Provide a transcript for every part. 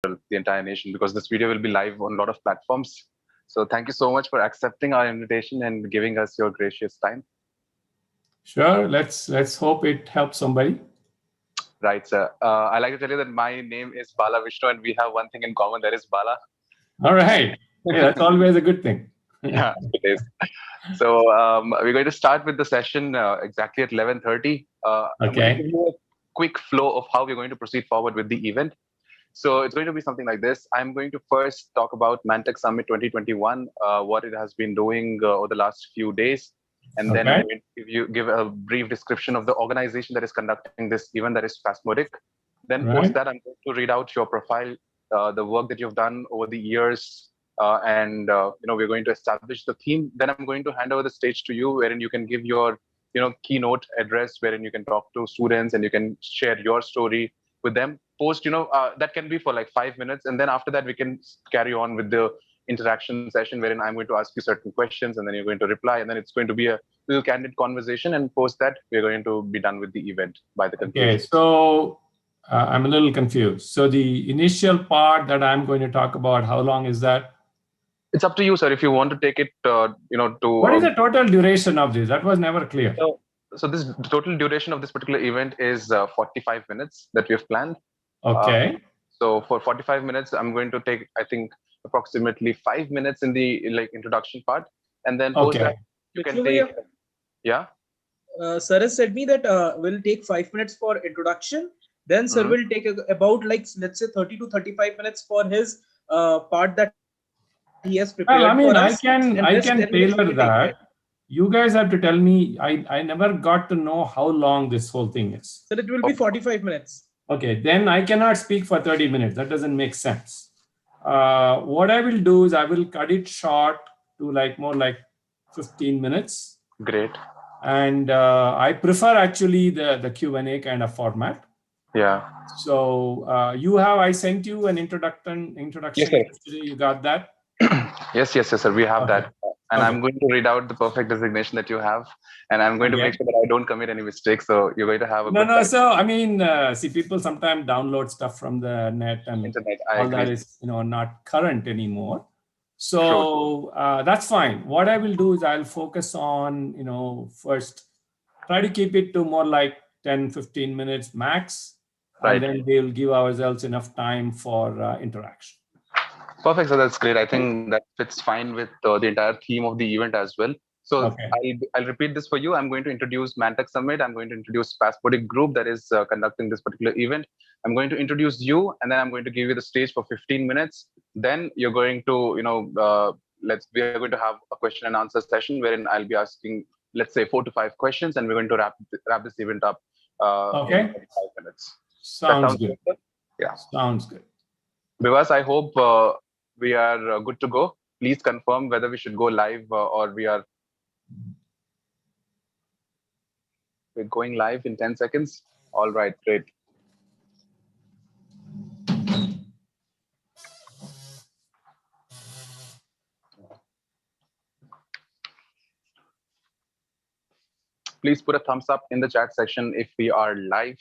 the entire nation, because this video will be live on a lot of platforms. So thank you so much for accepting our invitation and giving us your gracious time. Sure. Let's hope it helps somebody. Right, sir. I like to tell you that my name is Bala Vishnu, and we have one thing in common. That is Bala. All right. Yeah, that's always a good thing. Yeah, it is. So we're going to start with the session exactly at 11:30. I'm going to give Okay. you a quick flow of how we're going to proceed forward with the event. So it's going to be something like this. I'm going to first talk about ManTech Summit 2021, what it has been doing over the last few days, and then I'm Okay. going to give a brief description of the organization that is conducting this event, that is Spasmodic. Then post Right. that, I'm going to read out your profile, the work that you've done over the years, and we're going to establish the theme. Then I'm going to hand over the stage to you, wherein you can give your keynote address, wherein you can talk to students and you can share your story with them. Post, that can be for like 5 minutes, and then after that we can carry on with the interaction session, wherein I'm going to ask you certain questions and then you're going to reply, and then it's going to be a little candid conversation, and post that we're going to be done with the event by the Okay. conclusion. So I'm a little confused. So the initial part that I'm going to talk about, how long is that? It's up to you, sir, if you want to take it to What is the total duration of this? That was never clear. so this the total duration of this particular event is 45 minutes that we have planned. Okay. So for 45 minutes, I'm going to take, I think, approximately 5 minutes in the introduction part, and then post that Okay. you can Actually, take. Yeah. Sir has said me that we'll take 5 minutes for introduction. Then sir Mhm. will take about let's say 30 to 35 minutes for his part that he has prepared for us, Well, I and mean, rest I 10 can minutes I we will can take time. tailor that. You guys have to tell me. I never got to know how long this whole thing is. Sir, it will be 45 minutes. Okay, then I cannot speak for 30 minutes. That doesn't make sense. What I will do is I will cut it short to more like 15 minutes. Great. And I prefer actually the Q&A kind of format. Yeah. So I sent you an introduction Yes, sir. yesterday. You got that? Yes, sir. We have Okay. that. And Okay. I'm going to read out the perfect designation that you have. And I'm going to make Okay. sure that I don't commit any mistakes. So you're going to have a No, good no. time. So I mean, see, people sometimes download stuff from the net, and Internet, I all that agree. is not current anymore. True. So that's fine. What I will do is I'll focus on first try to keep it to more like 10, 15 minutes max, and Right. then we'll give ourselves enough time for interaction. Perfect. So that's great. I think that fits fine with the entire theme of the event as well. So Okay. I'll repeat this for you. I'm going to introduce ManTech Summit. I'm going to introduce Passportic Group that is conducting this particular event. I'm going to introduce you, and then I'm going to give you the stage for 15 minutes. Then you're going to, we are going to have a question and answer session wherein I'll be asking, let's say, 4 to 5 questions, and we're going to wrap this event up in Okay. 45 minutes. That Sounds sounds good. good, sir? Yeah. Sounds good. Bivas, I hope we are good to go. Please confirm whether we should go live or we're going live in 10 seconds. All right, great. Please put a thumbs up in the chat section if we are live.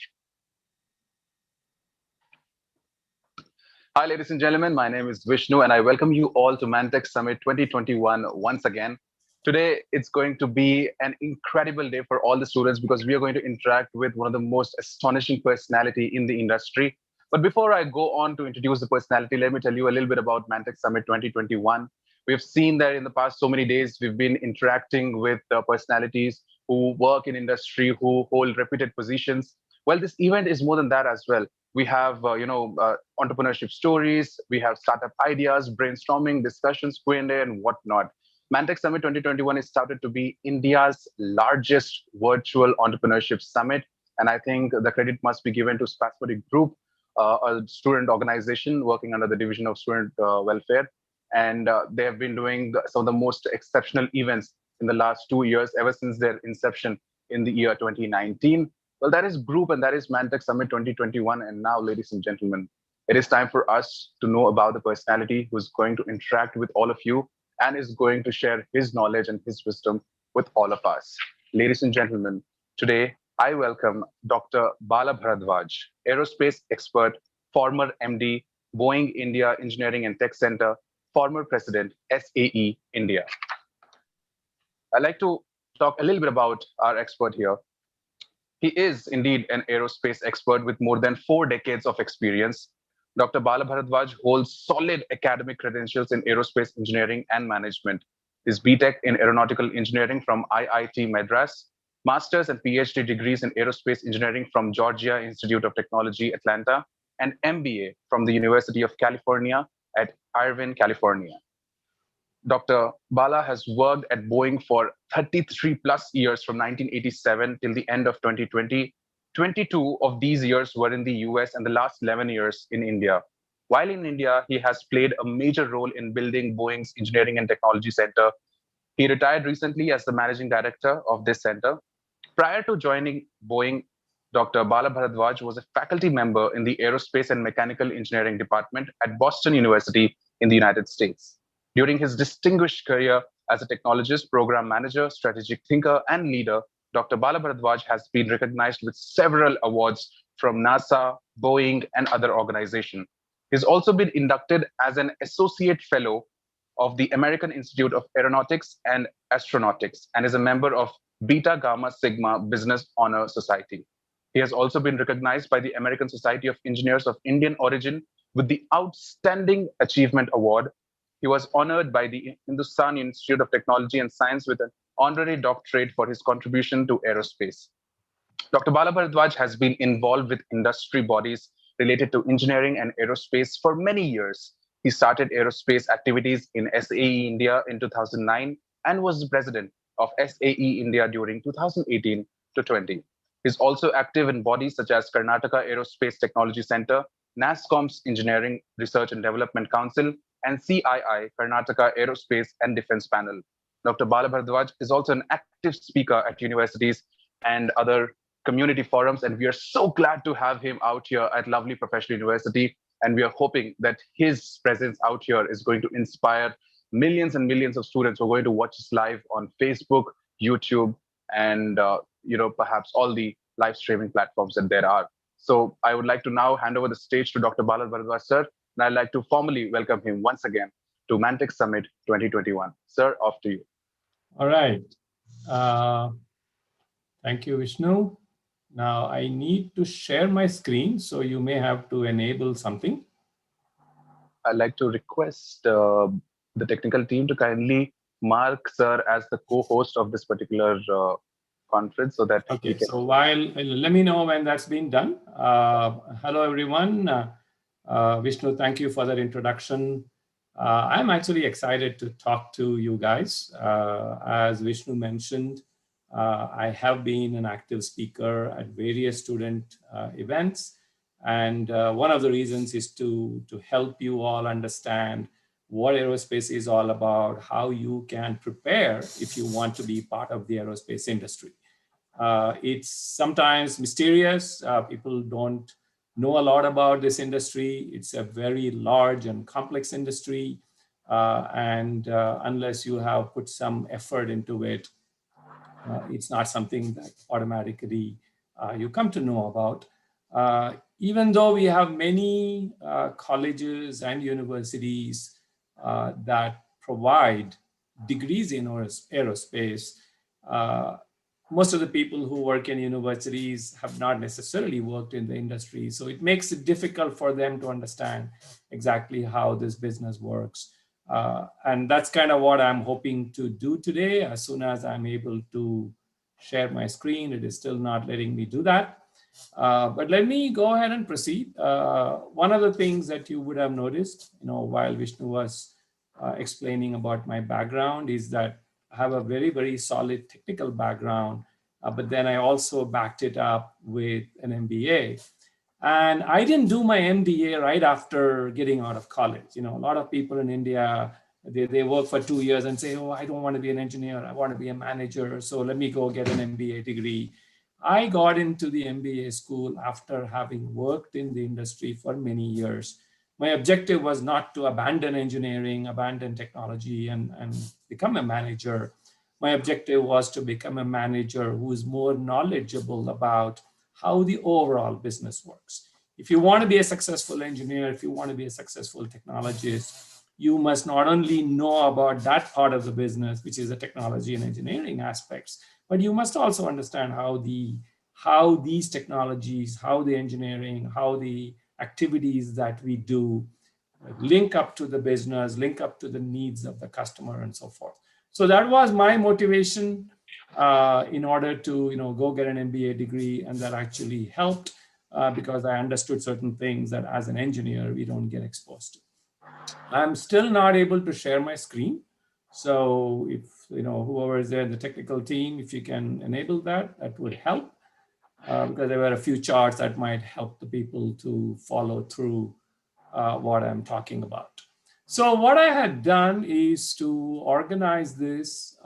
Hi, ladies and gentlemen. My name is Vishnu, and I welcome you all to ManTech Summit 2021 once again. Today, it's going to be an incredible day for all the students because we are going to interact with one of the most astonishing personality in the industry. But before I go on to introduce the personality, let me tell you a little bit about ManTech Summit 2021. We've seen that in the past so many days, we've been interacting with personalities who work in industry, who hold reputed positions. Well, this event is more than that as well. We have, entrepreneurship stories. We have startup ideas, brainstorming, discussions, Q&A, and whatnot. ManTech Summit 2021 is started to be India's largest virtual entrepreneurship summit. And I think the credit must be given to Spasmodic Group, a student organization working under the Division of Student Welfare. And they have been doing some of the most exceptional events in the last 2 years, ever since their inception in the year 2019. Well, that is Group, and that is ManTech Summit 2021. And now, ladies and gentlemen, it is time for us to know about the personality who's going to interact with all of you and is going to share his knowledge and his wisdom with all of us. Ladies and gentlemen, today I welcome Dr. Bala Bharadvaj, aerospace expert, former MD, Boeing India Engineering and Tech Center, former president, SAE India. I'd like to talk a little bit about our expert here. He is indeed an aerospace expert with more than 4 decades of experience. Dr. Bala Bharadvaj holds solid academic credentials in aerospace engineering and management. His BTech in aeronautical engineering from IIT Madras, master's and PhD degrees in aerospace engineering from Georgia Institute of Technology, Atlanta, and MBA from the University of California at Irvine, California. Dr. Bala has worked at Boeing for 33 plus years from 1987 till the end of 2020. 22 of these years were in the US and the last 11 years in India. While in India, he has played a major role in building Boeing's Engineering and Technology Center. He retired recently as the managing director of this center. Prior to joining Boeing, Dr. Bala Bharadvaj was a faculty member in the Aerospace and Mechanical Engineering Department at Boston University in the United States. During his distinguished career as a technologist, program manager, strategic thinker, and leader, Dr. Bala Bharadvaj has been recognized with several awards from NASA, Boeing, and other organizations. He's also been inducted as an associate fellow of the American Institute of Aeronautics and Astronautics and is a member of Beta Gamma Sigma Business Honor Society. He has also been recognized by the American Society of Engineers of Indian origin with the Outstanding Achievement Award. He was honored by the Hindustan Institute of Technology and Science with an honorary doctorate for his contribution to aerospace. Dr. Bala Bharadvaj has been involved with industry bodies related to engineering and aerospace for many years. He started aerospace activities in SAE India in 2009 and was the president of SAE India during 2018 to 20. He's also active in bodies such as Karnataka Aerospace Technology Center, NASSCOM's Engineering Research and Development Council, and CII, Karnataka Aerospace and Defense Panel. Dr. Bala Bharadvaj is also an active speaker at universities and other community forums, and we are so glad to have him out here at lovely Professional University. And we are hoping that his presence out here is going to inspire millions and millions of students who are going to watch us live on Facebook, YouTube, and perhaps all the live streaming platforms that there are. So I would like to now hand over the stage to Dr. Bala Bharadvaj, sir, and I'd like to formally welcome him once again to ManTech Summit 2021. Sir, off to you. All right. Thank you, Vishnu. Now I need to share my screen, so you may have to enable something. I'd like to request the technical team to kindly mark sir as the co-host of this particular conference so that okay, so let me know when that's been done. Hello, everyone. Vishnu, thank you for that introduction. I'm actually excited to talk to you guys. As Vishnu mentioned, I have been an active speaker at various student events. And one of the reasons is to help you all understand what aerospace is all about, how you can prepare if you want to be part of the aerospace industry. It's sometimes mysterious. People don't know a lot about this industry. It's a very large and complex industry. And unless you have put some effort into it, it's not something that automatically you come to know about. Even though we have many colleges and universities that provide degrees in aerospace, most of the people who work in universities have not necessarily worked in the industry. So it makes it difficult for them to understand exactly how this business works. And that's kind of what I'm hoping to do today. As soon as I'm able to share my screen, it is still not letting me do that. But let me go ahead and proceed. One of the things that you would have noticed, while Vishnu was explaining about my background is that I have a very, very solid technical background, but then I also backed it up with an MBA. And I didn't do my MBA right after getting out of college. A lot of people in India, they work for 2 years and say, oh, I don't want to be an engineer. I want to be a manager. So let me go get an MBA degree. I got into the MBA school after having worked in the industry for many years. My objective was not to abandon engineering, abandon technology, and become a manager. My objective was to become a manager who is more knowledgeable about how the overall business works. if you want to be a successful engineer, if you want to be a successful technologist, you must not only know about that part of the business, which is the technology and engineering aspects, but you must also understand how these technologies, how the engineering, how the activities that we do link up to the business, link up to the needs of the customer, and so forth. So that was my motivation in order to go get an MBA degree, and that actually helped because I understood certain things that as an engineer we don't get exposed to. I'm still not able to share my screen, so if whoever is there in the technical team, if you can enable that, that would help because there were a few charts that might help the people to follow through what I'm talking about. So what I had done is to organize this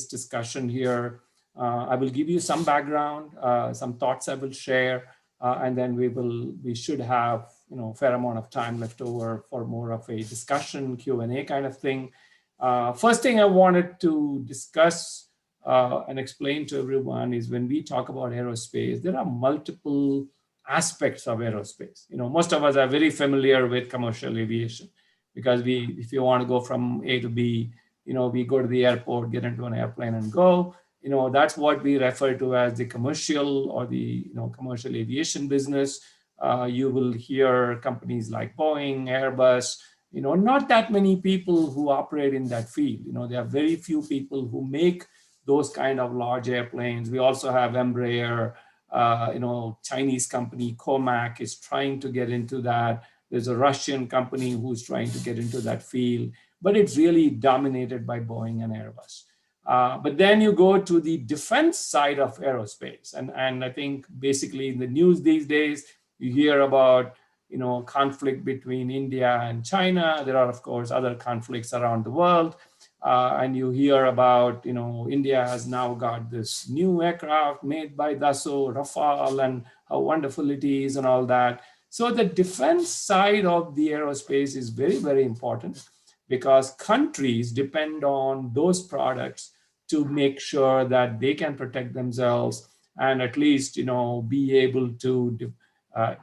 discussion here. I will give you some background, some thoughts I will share, and then we should have a fair amount of time left over for more of a discussion, Q&A kind of thing. First thing I wanted to discuss and explain to everyone is when we talk about aerospace, there are multiple aspects of aerospace. Most of us are very familiar with commercial aviation because if you want to go from A to B, we go to the airport, get into an airplane and go. That's what we refer to as the commercial or the commercial aviation business. You will hear companies like Boeing, Airbus, not that many people who operate in that field. There are very few people who make those kind of large airplanes. We also have Embraer, Chinese company Comac is trying to get into that. There's a Russian company who's trying to get into that field, but it's really dominated by Boeing and Airbus. But then you go to the defense side of aerospace. And I think basically in the news these days, you hear about, conflict between India and China. There are, of course, other conflicts around the world. And you hear about, India has now got this new aircraft made by Dassault, Rafale, and how wonderful it is and all that. So the defense side of the aerospace is very, very important because countries depend on those products to make sure that they can protect themselves and at least, be able to,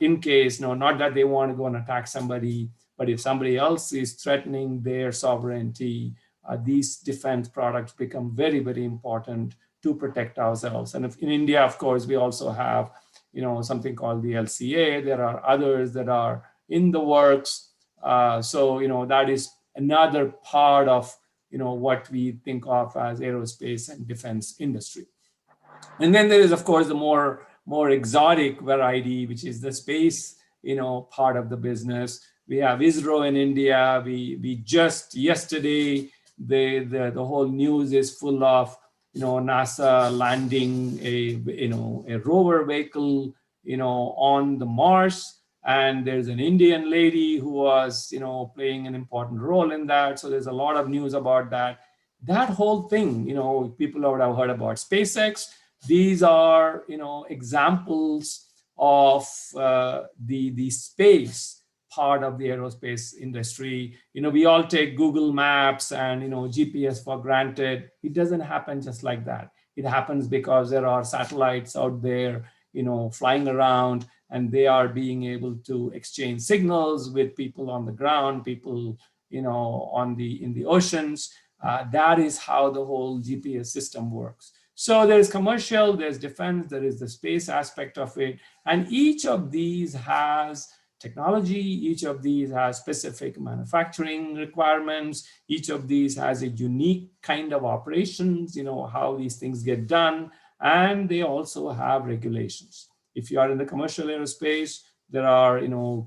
in case, not that they want to go and attack somebody, but if somebody else is threatening their sovereignty, these defense products become very, very important to protect ourselves. And in India, of course, we also have, something called the LCA. There are others that are in the works. So, that is another part of, what we think of as aerospace and defense industry. And then there is, of course, the more exotic variety, which is the space, part of the business. We have ISRO in India. We just yesterday, the whole news is full of NASA landing a rover vehicle on the Mars, and there's an Indian lady who was playing an important role in that. So there's a lot of news about that. That whole thing, people would have heard about SpaceX. These are examples of the space part of the aerospace industry. We all take Google Maps and GPS for granted. It doesn't happen just like that. It happens because there are satellites out there, flying around, and they are being able to exchange signals with people on the ground, people, in the oceans. That is how the whole GPS system works. So there's commercial, there's defense, there is the space aspect of it, and each of these has technology, each of these has specific manufacturing requirements, each of these has a unique kind of operations, how these things get done, and they also have regulations. If you are in the commercial aerospace, there are,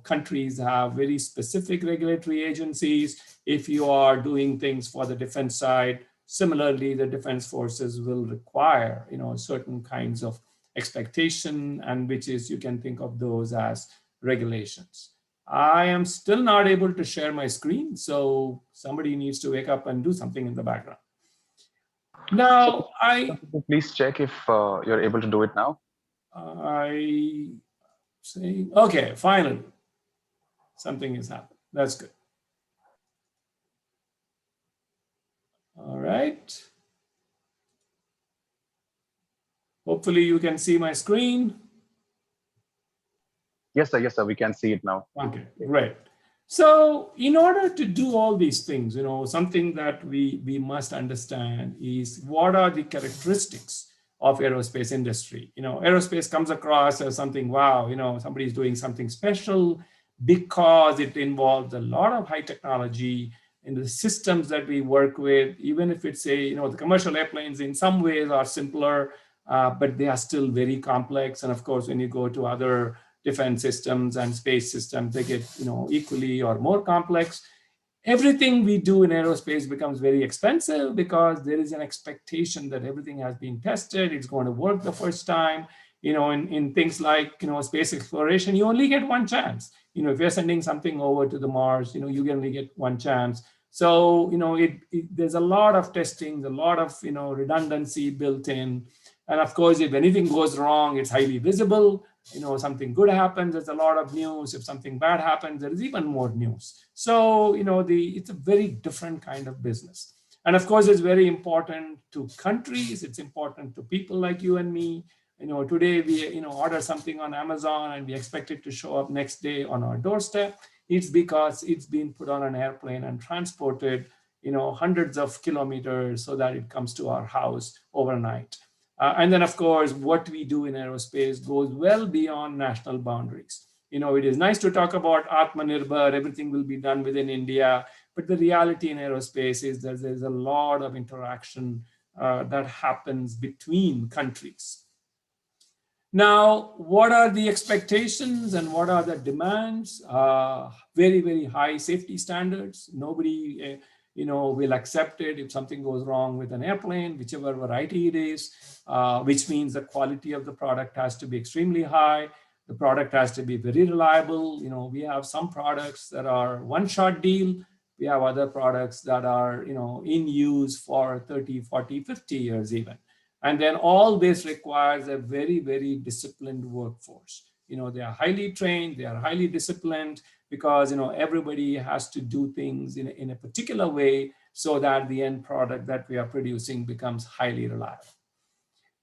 countries have very specific regulatory agencies. If you are doing things for the defense side, similarly, the defense forces will require, certain kinds of expectation, and which is, you can think of those as regulations. I am still not able to share my screen, so somebody needs to wake up and do something in the background. Now, please check if you're able to do it now. I say, okay, finally, something has happened. That's good. All right. Hopefully you can see my screen. Yes, sir. Yes, sir. We can see it now. Okay, great. So in order to do all these things, something that we must understand is what are the characteristics of aerospace industry. Aerospace comes across as something, wow, somebody's doing something special because it involves a lot of high technology in the systems that we work with. Even if it's the commercial airplanes in some ways are simpler, but they are still very complex. And of course, when you go to other defense systems and space systems, they get equally or more complex. Everything we do in aerospace becomes very expensive because there is an expectation that everything has been tested, it's going to work the first time. In things like space exploration, you only get one chance. If you're sending something over to the Mars, you only get one chance. So there's a lot of testing, a lot of redundancy built in. And of course, if anything goes wrong, it's highly visible. Something good happens, there's a lot of news. If something bad happens, there is even more news. So it's a very different kind of business. And of course, it's very important to countries. It's important to people like you and me. Today we order something on Amazon and we expect it to show up next day on our doorstep. It's because it's been put on an airplane and transported hundreds of kilometers so that it comes to our house overnight. And then, of course, what we do in aerospace goes well beyond national boundaries. It is nice to talk about Atmanirbhar, everything will be done within India, but the reality in aerospace is that there's a lot of interaction that happens between countries. Now, what are the expectations and what are the demands? Very, very high safety standards. Nobody will accept it if something goes wrong with an airplane, whichever variety it is, which means the quality of the product has to be extremely high. The product has to be very reliable. We have some products that are one-shot deal. We have other products that are in use for 30, 40, 50 years even. And then all this requires a very, very disciplined workforce. They are highly trained, they are highly disciplined, because everybody has to do things in a particular way so that the end product that we are producing becomes highly reliable.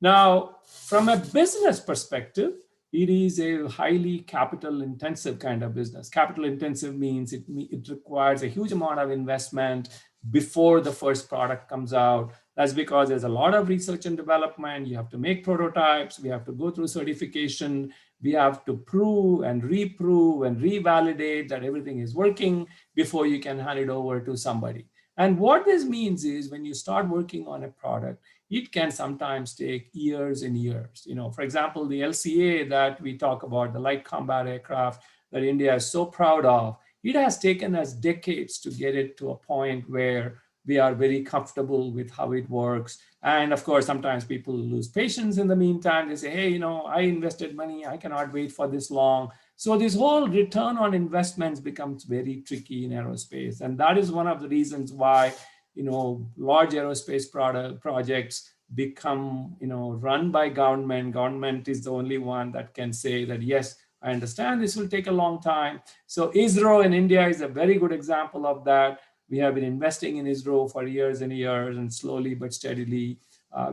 Now, from a business perspective, it is a highly capital intensive kind of business. Capital intensive means it requires a huge amount of investment before the first product comes out. That's because there's a lot of research and development. You have to make prototypes. We have to go through certification. We have to prove and reprove and revalidate that everything is working before you can hand it over to somebody. And what this means is when you start working on a product, it can sometimes take years and years. For example, the LCA that we talk about, the light combat aircraft that India is so proud of, it has taken us decades to get it to a point where we are very comfortable with how it works. And of course, sometimes people lose patience in the meantime. They say, hey, I invested money. I cannot wait for this long. So this whole return on investments becomes very tricky in aerospace. And that is one of the reasons why, large aerospace projects become, run by government. Government is the only one that can say that, yes, I understand this will take a long time. So ISRO in India is a very good example of that. We have been investing in ISRO for years and years, and slowly but steadily,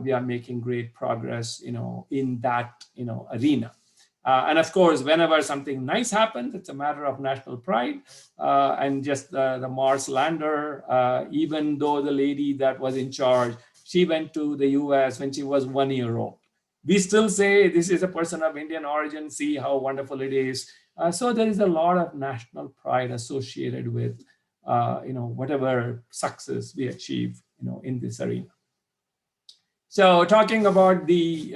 we are making great progress, in that, arena. And of course, whenever something nice happens, it's a matter of national pride. And just the Mars lander, even though the lady that was in charge, she went to the US when she was 1 year old. We still say this is a person of Indian origin, see how wonderful it is. So there is a lot of national pride associated with whatever success we achieve, in this arena. So talking about the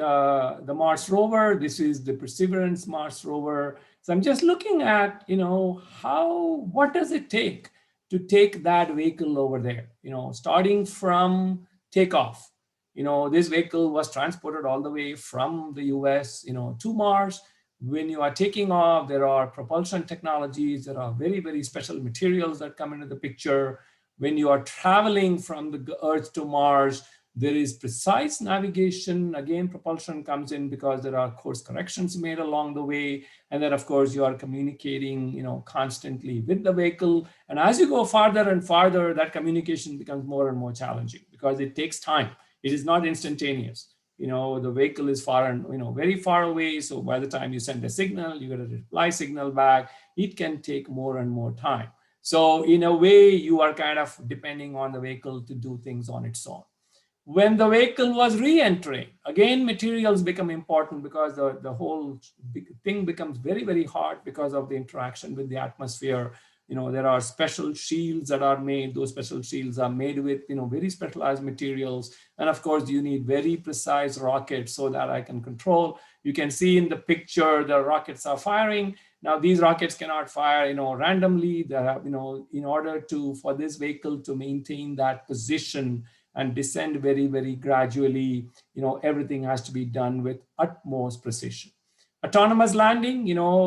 Mars rover, this is the Perseverance Mars rover. So I'm just looking at, what does it take to take that vehicle over there? Starting from takeoff. This vehicle was transported all the way from the US, to Mars. When you are taking off, there are propulsion technologies, there are very, very special materials that come into the picture. When you are traveling from the Earth to Mars, there is precise navigation. Again, propulsion comes in because there are course corrections made along the way. And then, of course, you are communicating, constantly with the vehicle. And as you go farther and farther, that communication becomes more and more challenging because it takes time. It is not instantaneous. the vehicle is far and, very far away. So by the time you send a signal, you get a reply signal back. It can take more and more time. So in a way, you are kind of depending on the vehicle to do things on its own. When the vehicle was re-entering, again, materials become important because the whole thing becomes very, very hard because of the interaction with the atmosphere. There are special shields that are made. Those special shields are made with, very specialized materials. And of course, you need very precise rockets so that I can control. You can see in the picture, the rockets are firing. Now, these rockets cannot fire, randomly. They have, in order for this vehicle to maintain that position and descend very, very gradually, everything has to be done with utmost precision. Autonomous landing,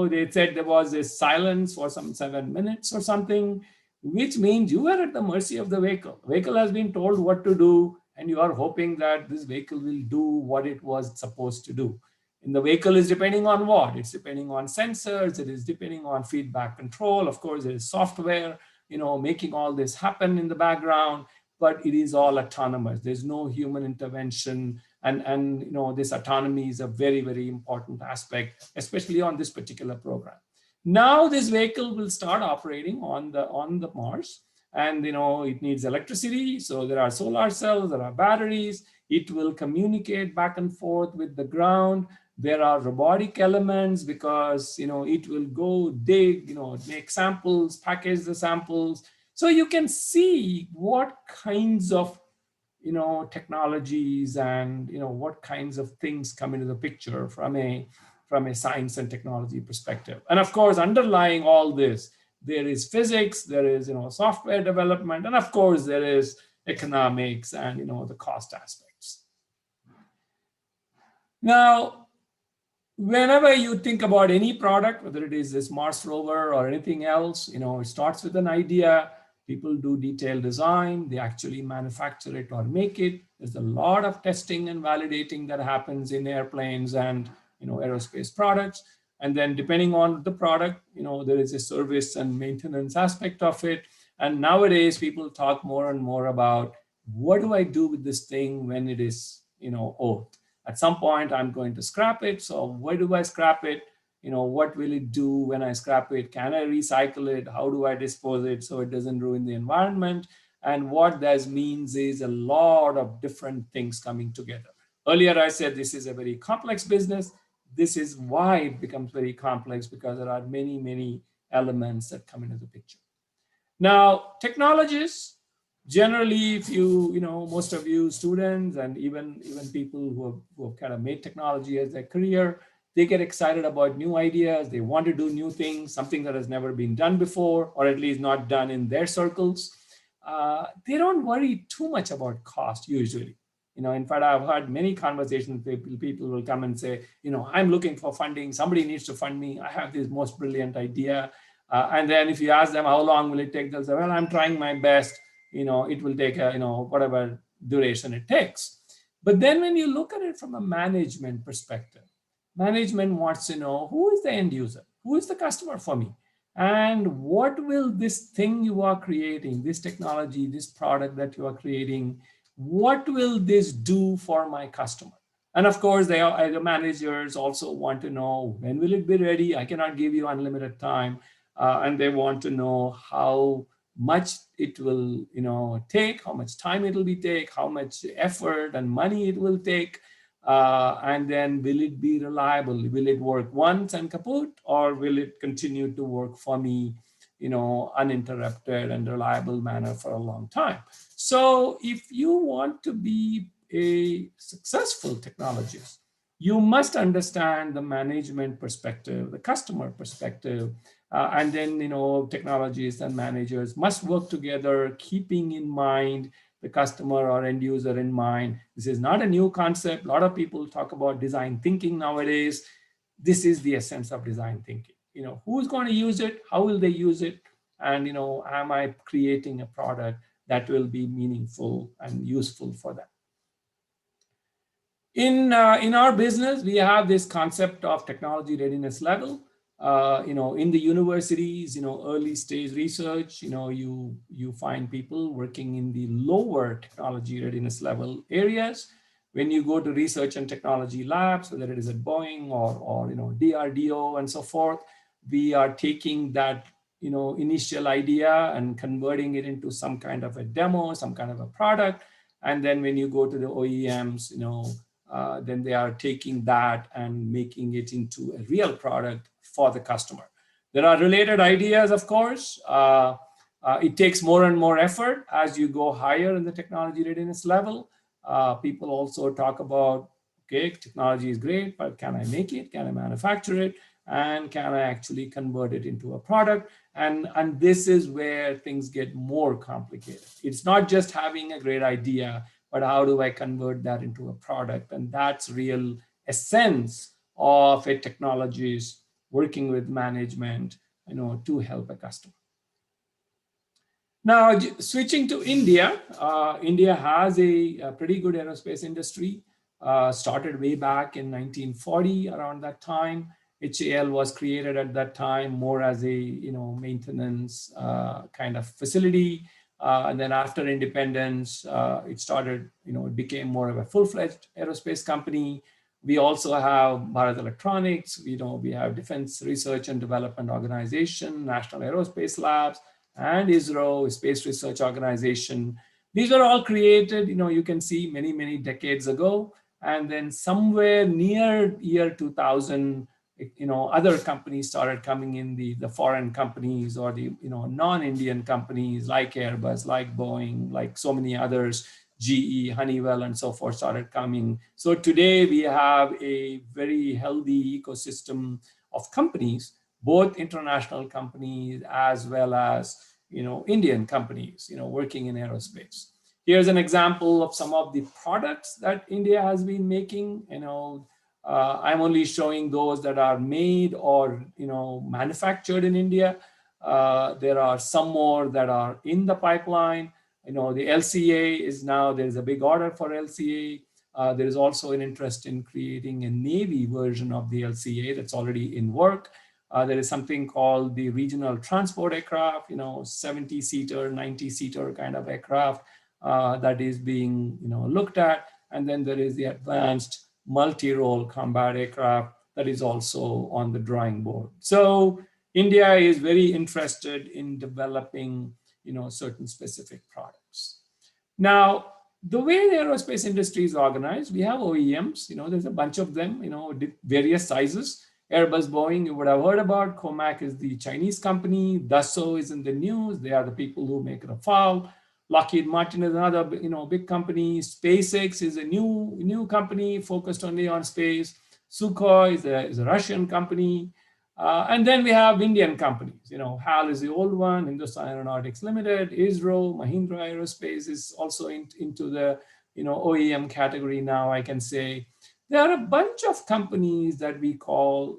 they said there was a silence for some 7 minutes or something, which means you are at the mercy of the vehicle. The vehicle has been told what to do, and you are hoping that this vehicle will do what it was supposed to do. And the vehicle is depending on what? It's depending on sensors, it is depending on feedback control. Of course, there is software, making all this happen in the background, but it is all autonomous. There's no human intervention. And this autonomy is a very, very important aspect, especially on this particular program. Now this vehicle will start operating on the Mars, and it needs electricity. So there are solar cells, there are batteries. It will communicate back and forth with the ground. There are robotic elements because it will go dig, make samples, package the samples. So you can see what kinds of technologies and what kinds of things come into the picture from a science and technology perspective. And of course, underlying all this, there is physics, there is software development, and of course there is economics and the cost aspects. Now, whenever you think about any product, whether it is this Mars rover or anything else, it starts with an idea. People do detailed design, they actually manufacture it or make it. There's a lot of testing and validating that happens in airplanes and aerospace products. And then depending on the product, there is a service and maintenance aspect of it. And nowadays people talk more and more about what do I do with this thing when it is old? At some point I'm going to scrap it. So where do I scrap it? What will it do when I scrap it? Can I recycle it? How do I dispose it so it doesn't ruin the environment? And what that means is a lot of different things coming together. Earlier, I said this is a very complex business. This is why it becomes very complex, because there are many, many elements that come into the picture. Now, technologists, generally, if most of you students and even people who have kind of made technology as their career, they get excited about new ideas. They want to do new things, something that has never been done before, or at least not done in their circles. They don't worry too much about cost usually. In fact, I've had many conversations with people will come and say, I'm looking for funding. Somebody needs to fund me. I have this most brilliant idea. And then if you ask them, how long will it take? They'll say, well, I'm trying my best. It will take, whatever duration it takes. But then when you look at it from a management perspective, management wants to know who is the end user, who is the customer for me, and what will this thing you are creating, this technology, this product that you are creating, what will this do for my customer? And of course, the managers also want to know when will it be ready. I cannot give you unlimited time, and they want to know how much it will take, how much time it will take, how much effort and money it will take. And then will it be reliable? Will it work once and kaput, or will it continue to work for me, uninterrupted and reliable manner for a long time? So if you want to be a successful technologist, you must understand the management perspective, the customer perspective, and then, technologists and managers must work together, keeping in mind the customer or end user in mind. This is not a new concept. A lot of people talk about design thinking nowadays. This is the essence of design thinking. Who's going to use it? How will they use it? And, am I creating a product that will be meaningful and useful for them? In our business, we have this concept of technology readiness level. In the universities, early stage research, you find people working in the lower technology readiness level areas, when you go to research and technology labs, whether it is at Boeing or DRDO and so forth, we are taking that initial idea and converting it into some kind of a demo, some kind of a product. And then when you go to the OEMs, then they are taking that and making it into a real product for the customer. There are related ideas, of course. It takes more and more effort as you go higher in the technology readiness level. People also talk about, okay, technology is great, but can I make it? Can I manufacture it? And can I actually convert it into a product? And this is where things get more complicated. It's not just having a great idea, but how do I convert that into a product? And that's real essence of a technologist working with management, to help a customer. Now, switching to India, India has a pretty good aerospace industry. Started way back in 1940, around that time. HAL was created at that time more as a maintenance kind of facility. And then after independence, it started, it became more of a full-fledged aerospace company. We also have Bharat Electronics, we have Defense Research and Development Organization, National Aerospace Labs, and ISRO, Space Research Organization. These were all created, you can see many, many decades ago. And then somewhere near year 2000, other companies started coming in, the foreign companies or the non-Indian companies like Airbus, like Boeing, like so many others, GE, Honeywell, and so forth started coming. So today we have a very healthy ecosystem of companies, both international companies as well as Indian companies working in aerospace. Here's an example of some of the products that India has been making. I'm only showing those that are made or manufactured in India. There are some more that are in the pipeline. The LCA is now, there's a big order for LCA. There is also an interest in creating a Navy version of the LCA that's already in work. There is something called the regional transport aircraft, 70-seater, 90-seater kind of aircraft that is being looked at. And then there is the advanced multi-role combat aircraft that is also on the drawing board. So India is very interested in developing certain specific products. Now, the way the aerospace industry is organized, we have OEMs, there's a bunch of them, various sizes. Airbus, Boeing, you would have heard about. Comac is the Chinese company. Dassault is in the news. They are the people who make Rafale. Lockheed Martin is another, big company. SpaceX is a new company focused only on space. Sukhoi is a Russian company. And then we have Indian companies. HAL is the old one, Hindustan Aeronautics Limited, ISRO, Mahindra Aerospace is also into the OEM category now, I can say. There are a bunch of companies that we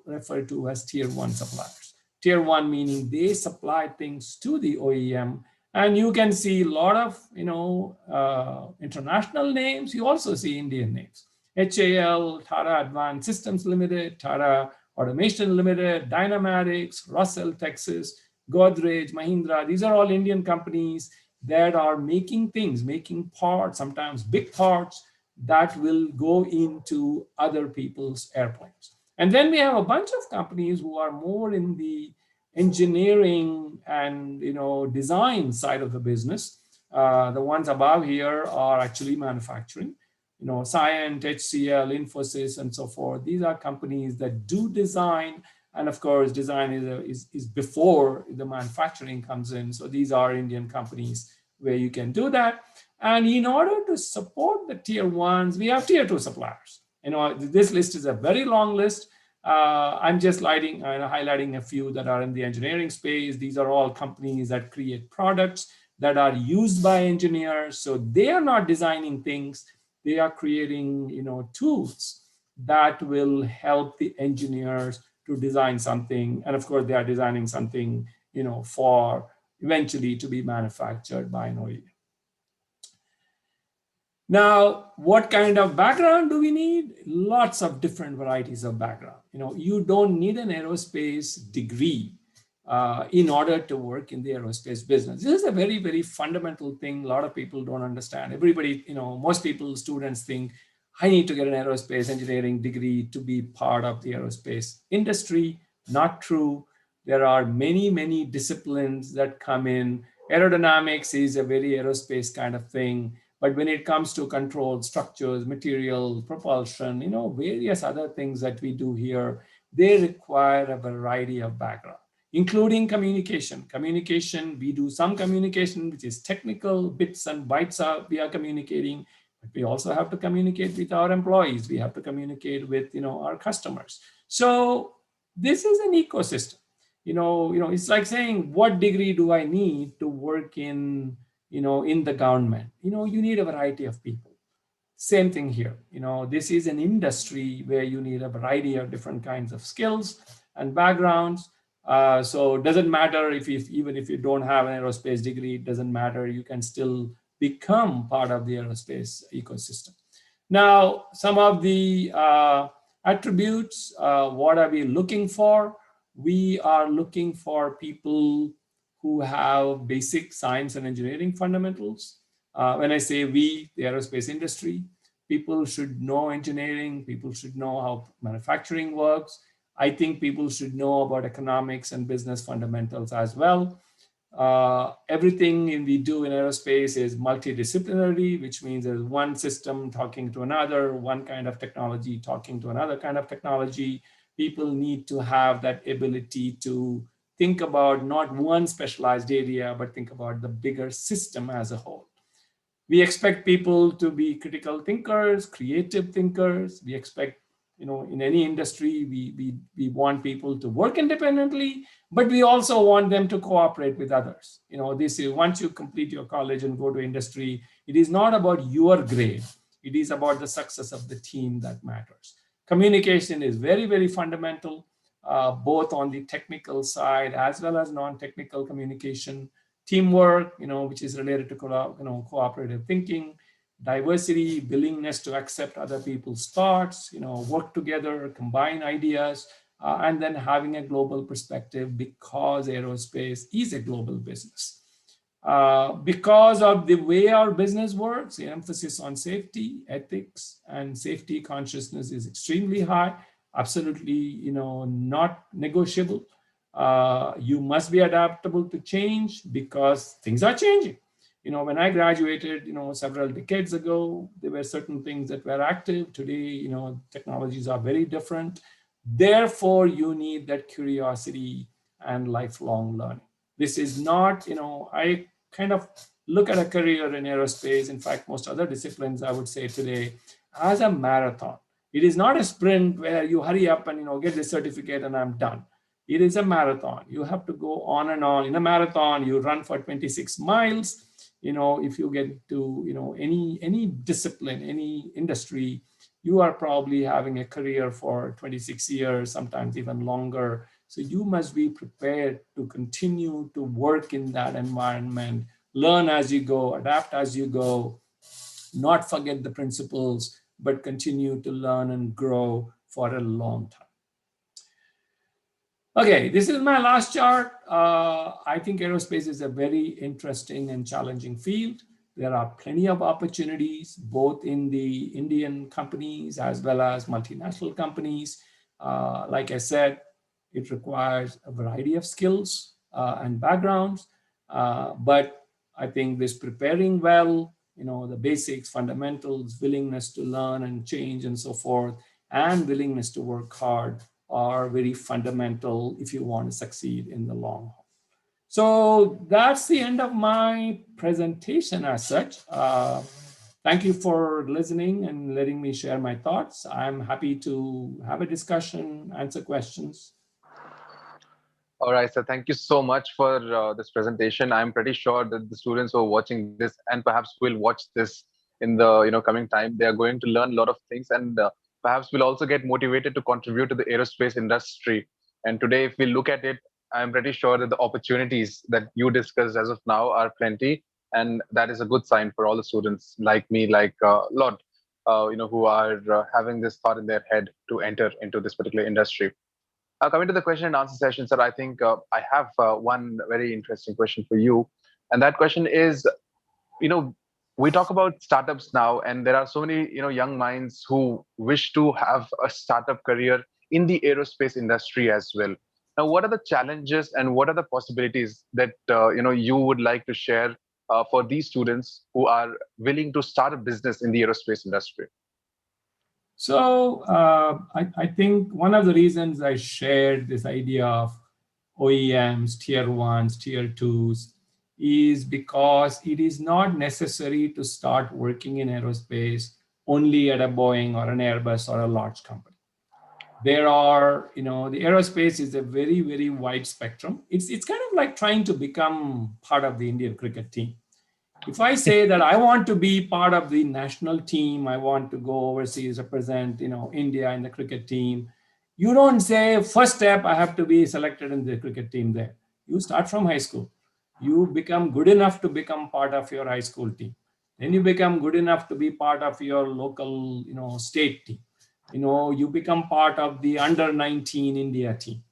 refer to as tier one suppliers. Tier one meaning they supply things to the OEM. And you can see a lot of international names. You also see Indian names. HAL, Tata Advanced Systems Limited, Tata Automation Limited, Dynamatics, Russell, Texas, Godrej, Mahindra. These are all Indian companies that are making things, making parts, sometimes big parts that will go into other people's airplanes. And then we have a bunch of companies who are more in the engineering and design side of the business. The ones above here are actually manufacturing. Cyient, HCL, Infosys, and so forth. These are companies that do design, and of course, design is before the manufacturing comes in. So these are Indian companies where you can do that. And in order to support the tier ones, we have tier two suppliers. This list is a very long list. I'm just highlighting a few that are in the engineering space. These are all companies that create products that are used by engineers. So they are not designing things. They are creating, tools that will help the engineers to design something. And of course, they are designing something, for eventually to be manufactured by an OEM. Now, what kind of background do we need? Lots of different varieties of background. You don't need an aerospace degree in order to work in the aerospace business. This is a very, very fundamental thing. A lot of people don't understand. Everybody, most people, students think, I need to get an aerospace engineering degree to be part of the aerospace industry. Not true. There are many, many disciplines that come in. Aerodynamics is a very aerospace kind of thing. But when it comes to control structures, material, propulsion, various other things that we do here, they require a variety of background, including communication. Communication, we do some communication, which is technical, bits and bytes we are communicating. But we also have to communicate with our employees. We have to communicate with our customers. So this is an ecosystem. It's like saying, what degree do I need to work in the government? You need a variety of people. Same thing here. This is an industry where you need a variety of different kinds of skills and backgrounds. So it doesn't matter even if you don't have an aerospace degree, it doesn't matter. You can still become part of the aerospace ecosystem. Now, some of the attributes, what are we looking for? We are looking for people who have basic science and engineering fundamentals. When I say we, the aerospace industry, people should know engineering, people should know how manufacturing works. I think people should know about economics and business fundamentals as well. Everything we do in aerospace is multidisciplinary, which means there's one system talking to another, one kind of technology talking to another kind of technology. People need to have that ability to think about not one specialized area, but think about the bigger system as a whole. We expect people to be critical thinkers, creative thinkers. We expect, in any industry, we want people to work independently, but we also want them to cooperate with others. This is, once you complete your college and go to industry, it is not about your grade. It is about the success of the team that matters. Communication is very, very fundamental, both on the technical side as well as non-technical communication. Teamwork, which is related to cooperative thinking, diversity, willingness to accept other people's thoughts, work together, combine ideas, and then having a global perspective, because aerospace is a global business. Because of the way our business works, the emphasis on safety, ethics, and safety consciousness is extremely high, absolutely, not negotiable. You must be adaptable to change because things are changing. When I graduated, several decades ago, there were certain things that were active. Today, technologies are very different. Therefore, you need that curiosity and lifelong learning. This is not, I kind of look at a career in aerospace, in fact, most other disciplines, I would say today, as a marathon. It is not a sprint where you hurry up and, get the certificate and I'm done. It is a marathon. You have to go on and on. In a marathon, you run for 26 miles. If you get to, any discipline, any industry, you are probably having a career for 26 years, sometimes even longer. So you must be prepared to continue to work in that environment, learn as you go, adapt as you go, not forget the principles, but continue to learn and grow for a long time. Okay, this is my last chart. I think aerospace is a very interesting and challenging field. There are plenty of opportunities, both in the Indian companies as well as multinational companies. Like I said, it requires a variety of skills and backgrounds, but I think this preparing well, the basics, fundamentals, willingness to learn and change and so forth, and willingness to work hard are very fundamental if you want to succeed in the long haul. So that's the end of my presentation as such. Thank you for listening and letting me share my thoughts. I'm happy to have a discussion, answer questions. All right, so thank you so much for this presentation. I'm pretty sure that the students who are watching this and perhaps will watch this in the coming time, they are going to learn a lot of things, and perhaps will also get motivated to contribute to the aerospace industry. And today, if we look at it, I'm pretty sure that the opportunities that you discussed as of now are plenty, and that is a good sign for all the students like me, like a lot, who are having this thought in their head to enter into this particular industry. Coming to the question and answer session, sir, I think I have one very interesting question for you. And that question is, you know, we talk about startups now, and there are so many young minds who wish to have a startup career in the aerospace industry as well. Now, what are the challenges and what are the possibilities that you would like to share for these students who are willing to start a business in the aerospace industry? So I think one of the reasons I shared this idea of OEMs, tier ones, tier twos, is because it is not necessary to start working in aerospace only at a Boeing or an Airbus or a large company. There are, the aerospace is a very, very wide spectrum. It's kind of like trying to become part of the Indian cricket team. If I say that I want to be part of the national team, I want to go overseas, represent, India in the cricket team, you don't say first step, I have to be selected in the cricket team there. You start from high school. You become good enough to become part of your high school team. Then you become good enough to be part of your local, state team. You become part of the under 19 India team.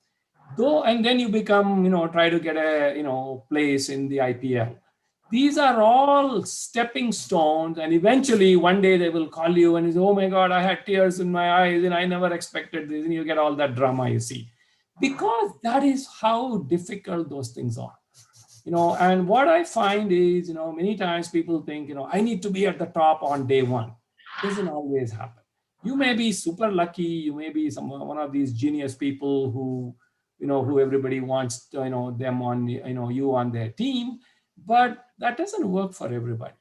And then you become, try to get a, place in the IPL. These are all stepping stones, and eventually one day they will call you and you say, oh my God, I had tears in my eyes and I never expected this. And you get all that drama, you see, because that is how difficult those things are. And what I find is, many times people think, I need to be at the top on day one. It doesn't always happen. You may be super lucky. You may be one of these genius people who, who everybody wants to, them on, you on their team, but that doesn't work for everybody.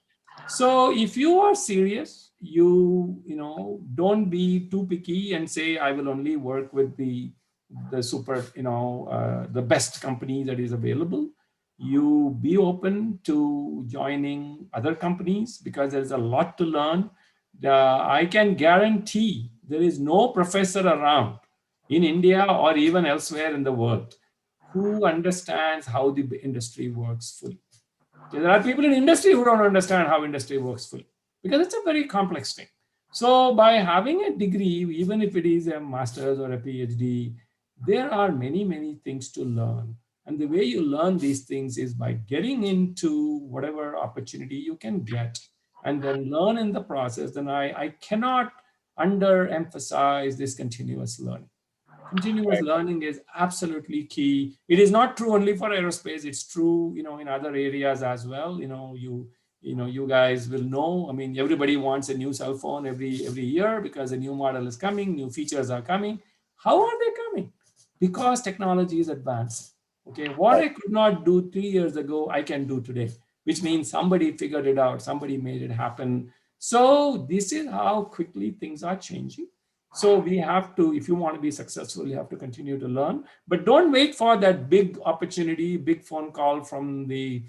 So if you are serious, don't be too picky and say, I will only work with the super, the best company that is available. You be open to joining other companies because there's a lot to learn. I can guarantee there is no professor around in India or even elsewhere in the world who understands how the industry works fully. There are people in industry who don't understand how industry works fully because it's a very complex thing. So by having a degree, even if it is a master's or a PhD, there are many, many things to learn. And the way you learn these things is by getting into whatever opportunity you can get and then learn in the process. And I cannot underemphasize this continuous learning. Continuous learning is absolutely key. It is not true only for aerospace. It's true, in other areas as well. You guys will know. I mean, everybody wants a new cell phone every year because a new model is coming, new features are coming. How are they coming? Because technology is advancing. Okay, what I could not do 3 years ago, I can do today, which means somebody figured it out, somebody made it happen. So this is how quickly things are changing. So we have to, if you want to be successful, you have to continue to learn, but don't wait for that big opportunity, big phone call from the,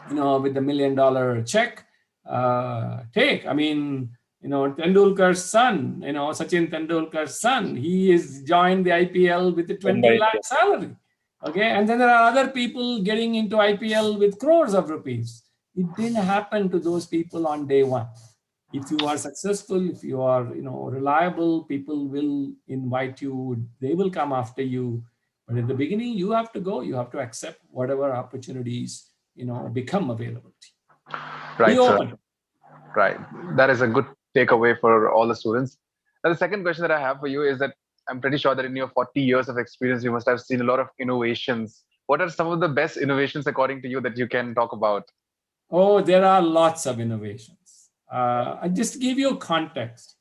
with the $1 million check. I mean, Tendulkar's son, Sachin Tendulkar's son, he is joined the IPL with a 20 lakh salary. Okay. And then there are other people getting into IPL with crores of rupees. It didn't happen to those people on day one. If you are successful, if you are, reliable, people will invite you, they will come after you. But at the beginning, you have to go, you have to accept whatever opportunities, become available. Right, sir. Right. That is a good takeaway for all the students. Now, the second question that I have for you is that I'm pretty sure that in your 40 years of experience, you must have seen a lot of innovations. What are some of the best innovations, according to you, that you can talk about? Oh, there are lots of innovations. I just give you context.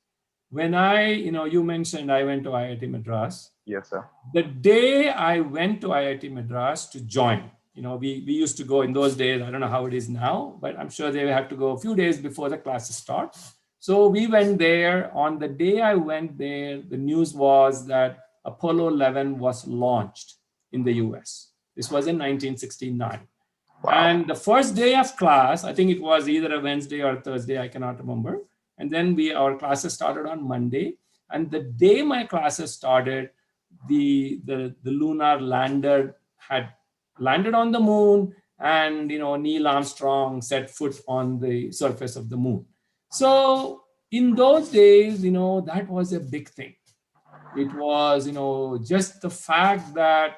When you mentioned I went to IIT Madras. Yes, sir. The day I went to IIT Madras to join, we used to go in those days, I don't know how it is now, but I'm sure they have to go a few days before the classes start. So we went there. On the day I went there, the news was that Apollo 11 was launched in the US. This was in 1969. Wow. And the first day of class, I think it was either a Wednesday or Thursday, I cannot remember. And then our classes started on Monday. And the day my classes started, the lunar lander had landed on the moon, and Neil Armstrong set foot on the surface of the moon. So in those days, that was a big thing. It was, just the fact that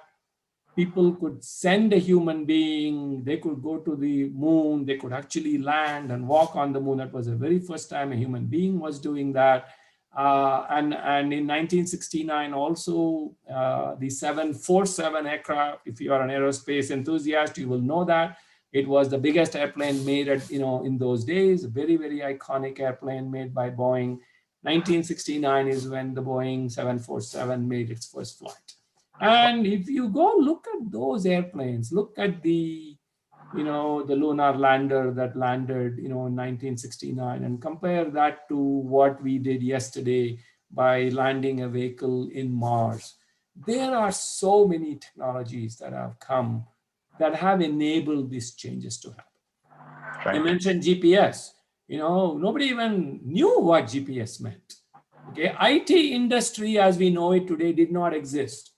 people could send a human being, they could go to the moon, they could actually land and walk on the moon. That was the very first time a human being was doing that. And in 1969 also, the 747 aircraft, if you are an aerospace enthusiast, you will know that. It was the biggest airplane made at, in those days, a very, very iconic airplane made by Boeing. 1969 is when the Boeing 747 made its first flight. And if you go look at those airplanes, look at the lunar lander that landed, in 1969, and compare that to what we did yesterday by landing a vehicle in Mars. There are so many technologies that have come that have enabled these changes to happen. Right. I mentioned GPS. Nobody even knew what GPS meant. Okay, IT industry as we know it today did not exist.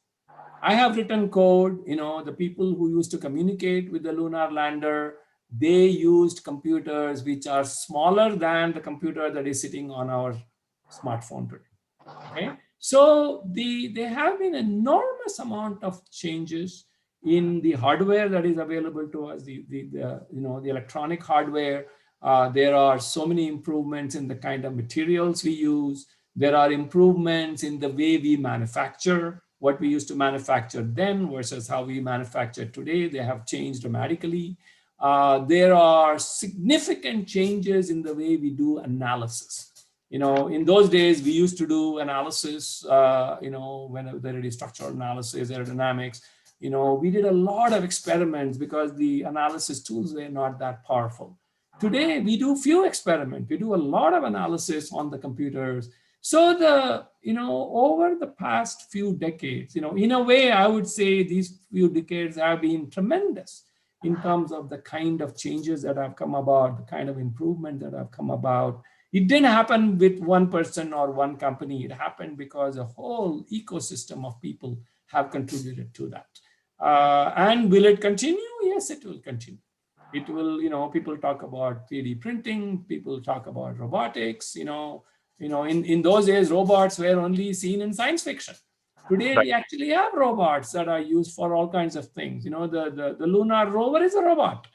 I have written code, the people who used to communicate with the lunar lander, they used computers which are smaller than the computer that is sitting on our smartphone today. Okay, so there have been enormous amount of changes in the hardware that is available to us, the electronic hardware. There are so many improvements in the kind of materials we use. There are improvements in the way we manufacture. What we used to manufacture then versus how we manufacture today, they have changed dramatically. There are significant changes in the way we do analysis. In those days, we used to do analysis, whether it is structural analysis, aerodynamics, we did a lot of experiments because the analysis tools were not that powerful. Today, we do few experiments. We do a lot of analysis on the computers. So over the past few decades, in a way, I would say these few decades have been tremendous in terms of the kind of changes that have come about, the kind of improvement that have come about. It didn't happen with one person or one company. It happened because a whole ecosystem of people have contributed to that. And will it continue? Yes, it will continue. It will, people talk about 3D printing, people talk about robotics, in those days, robots were only seen in science fiction. Today, we actually have robots that are used for all kinds of things. The lunar rover is a robot.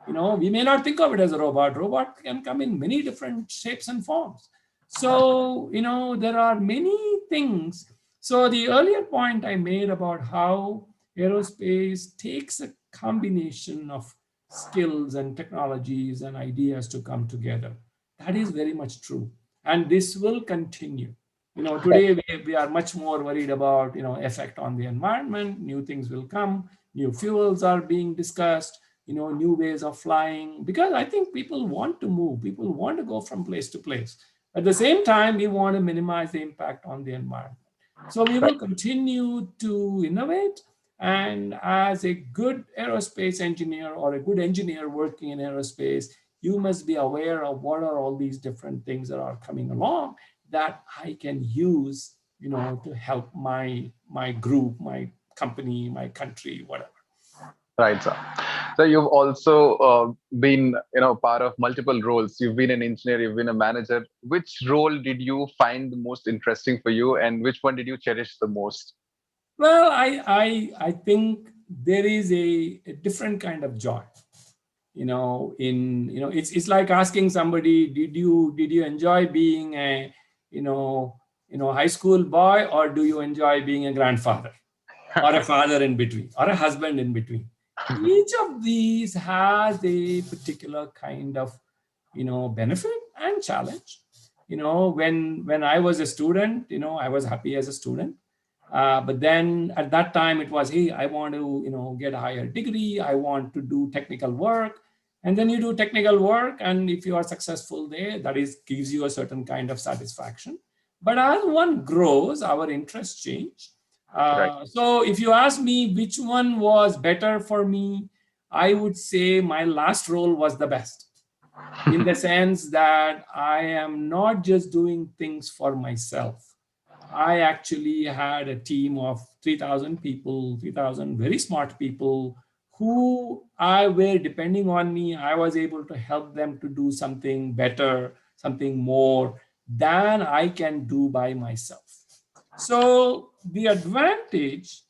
We may not think of it as a robot. Robot can come in many different shapes and forms. So, there are many things. So the earlier point I made about how aerospace takes a combination of skills and technologies and ideas to come together. That is very much true. And this will continue. Today we are much more worried about, effect on the environment. New things will come. New fuels are being discussed, new ways of flying, because I think people want to move. People want to go from place to place. At the same time, we want to minimize the impact on the environment. So we will continue to innovate. And as a good aerospace engineer or a good engineer working in aerospace, you must be aware of what are all these different things that are coming along that I can use, to help my group, my company, my country, whatever. Right, sir. So you've also been, part of multiple roles. You've been an engineer, you've been a manager. Which role did you find the most interesting for you, and which one did you cherish the most? Well, I think there is a different kind of joy. It's like asking somebody, did you enjoy being a high school boy, or do you enjoy being a grandfather or a father in between or a husband in between? Each of these has a particular kind of benefit and challenge. When I was a student, I was happy as a student. But then at that time it was, hey, I want to, get a higher degree. I want to do technical work. And then you do technical work. And if you are successful there, that gives you a certain kind of satisfaction. But as one grows, our interests change. Right. So if you ask me which one was better for me, I would say my last role was the best. In the sense that I am not just doing things for myself. I actually had a team of 3,000 people, 3,000 very smart people who were depending on me. I was able to help them to do something better, something more than I can do by myself. So the advantage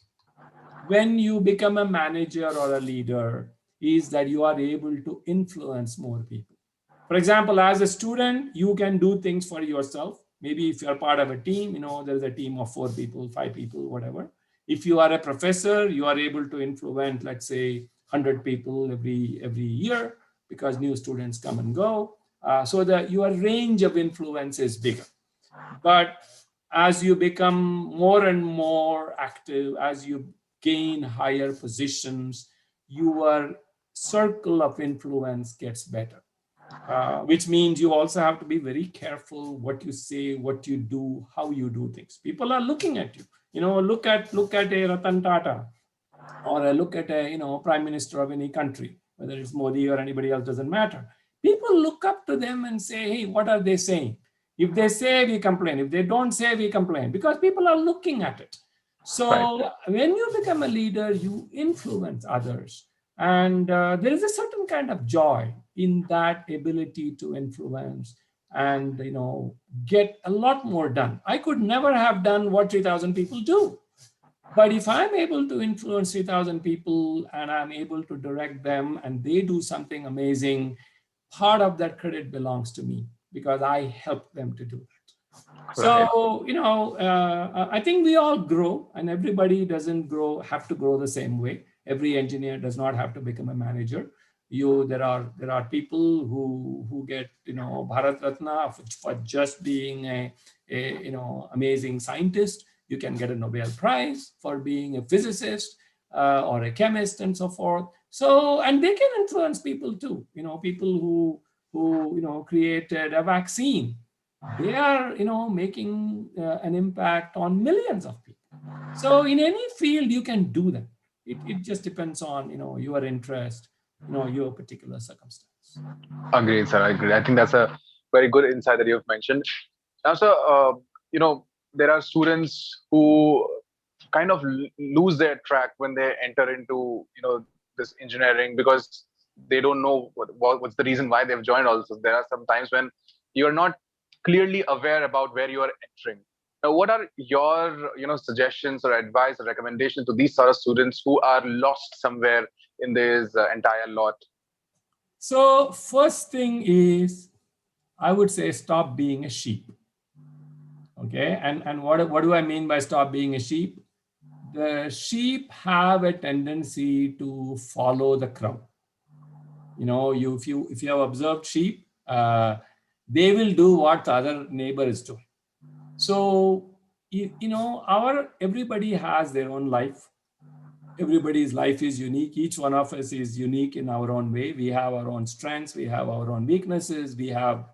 when you become a manager or a leader is that you are able to influence more people. For example, as a student, you can do things for yourself. Maybe if you're part of a team, there's a team of 4 people, 5 people, whatever. If you are a professor, you are able to influence, let's say, 100 people every year because new students come and go. So that your range of influence is bigger. But as you become more and more active, as you gain higher positions, your circle of influence gets better. Which means you also have to be very careful what you say, what you do, how you do things. People are looking at you. Look at a Ratan Tata, or look at a prime minister of any country, whether it's Modi or anybody else, doesn't matter. People look up to them and say, hey, what are they saying? If they say, we complain. If they don't say, we complain, because people are looking at it. So when you become a leader, you influence others. And there is a certain kind of joy in that ability to influence and get a lot more done. I could never have done what 3,000 people do. But if I'm able to influence 3,000 people and I'm able to direct them and they do something amazing, part of that credit belongs to me because I helped them to do it. So, I think we all grow, and everybody doesn't have to grow the same way. Every engineer does not have to become a manager. There are people who get Bharat Ratna for just being a amazing scientist. You can get a Nobel Prize for being a physicist or a chemist and so forth. So, and they can influence people too. People who created a vaccine. They are making an impact on millions of people. So in any field you can do that. It just depends on your interest, your particular circumstance. Agreed, sir. I agree. I think that's a very good insight that you've mentioned. Now, sir, there are students who kind of lose their track when they enter into this engineering because they don't know what's the reason why they've joined. Also, there are some times when you're not clearly aware about where you are entering. Now, what are your suggestions or advice or recommendation to these sort of students who are lost somewhere in this entire lot? So first thing is, I would say stop being a sheep. Okay, and what do I mean by stop being a sheep? The sheep have a tendency to follow the crowd. If you have observed sheep, they will do what the other neighbor is doing. So everybody has their own life. Everybody's life is unique. Each one of us is unique in our own way. We have our own strengths. We have our own weaknesses. We have